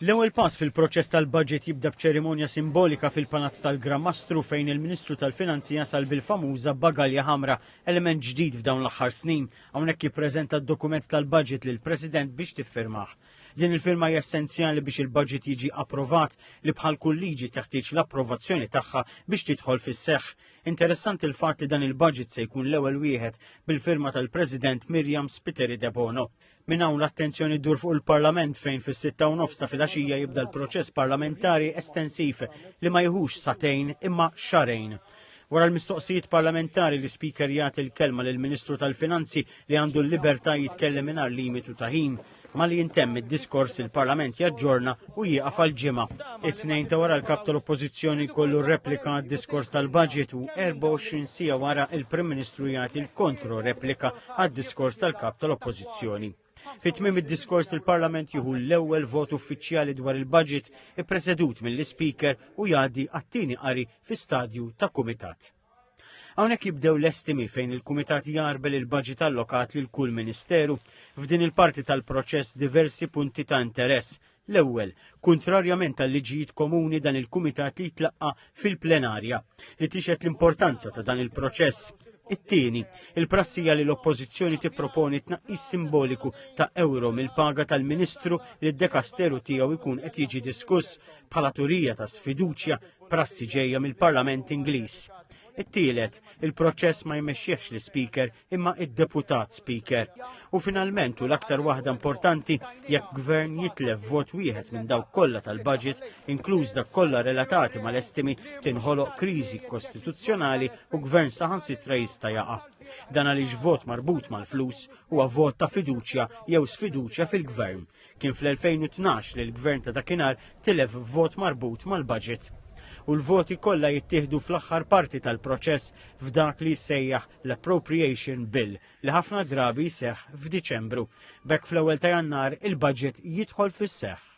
L-ewwel pass fil-proċess tal-budget jibda b'ċerimonja simbolika fil-Palazz tal-Gran Mastru fejn il-Ministru tal-Finanzi jasal bil-famuża bagalja ħamra, element ġdid f'dawn l-aħħar snin, hawnhekk jippreżenta d-dokument tal-budget lil President biex tiffirmah. Din il-firma hija essenzjali biex il-budget jiġi approvat li bħal kull liġi teħtieġ l-approvazzjoni tagħha biex tidħol fis-seħħ. Interessanti il-fatt li dan il-budget se jkun l-ewwel wieħed bil-firma tal-President Miriam Spiteri de Bono. Min hawn l-attenzjoni ddur fuq il-Parlament fejn fis-6:09 ta' filgħaxija jibda l-proċess parlamentari estensiv li ma jħux satejn imma xarejn. Wara l-mistoqsijiet parlamentari li speaker jagħti l-kelma lill Ministru tal-Finanzi li għandu l-libertà jitkellem mingħajr limitu ta' ħin, ma li jintemm id-diskors il-Parlament jaġġorna u jieqaf għal-ġimgħa. It-tnejn ta' wara l-kap tal-Oppożizzjoni kollu replika għad-diskors tal-budget u 24 sija wara il-Prim Ministru jagħti l-kontro replika għad-diskors tal-kap tal-Oppożizzjoni. Fit-tmiem id-diskors il-Parlament jieħu l-ewwel vot uffiċjali dwar il-budget ippresedut mill-Speaker u jgħaddi għat-tieni qari fi stadju ta' kumitat. Hawnhekk jibdew l-estimi fejn il-kumitat jarbel il-budget allokat lil kull ministeru f'din il-parti tal-proċess diversi punti ta' interess. L-ewwel, kontrarjament tal-liġijiet komuni dan il-kumitat li jitlaqqa fil-plenarja li tixet l-importanza ta' dan il-proċess. It-tieni, il-prassija li l-Oppożizzjoni tipproponi tnaqqis simboliku ta' euro mill-paga tal-Ministru li d-dekasteru tiegħu jkun qed jiġi diskuss bħala turija ta' sfiduċja prassi ġejja mill-Parlament Ingliż. It-tielet, il-proċess ma jmexxiex l-Speaker imma id-Deputat Speaker. U finalment u l-aktar waħda importanti jekk gvern jitlef vot wieħed minn dawk kollha tal-budget, inkluż dak kollha relatati mal-estimi tinħoloq kriżi kostituzzjonali u gvern saħansitra jista' jaqa'. Dan għaliex vot marbut mal-flus huwa vot ta' fiduċja jew sfiduċja fil-gvern. Kien fl-2012 li l-gvern ta' dakinhar tilef vot marbut mal-budget. U l-voti kollha jittieħdu fl-aħħar parti tal-proċess f'dak li jsejjaħ l-Appropriation Bill li ħafna drabi jseħħ f'Diċembru. B'hekk fl-ewwel ta' Jannar il-budget jidħol fis-seħħ.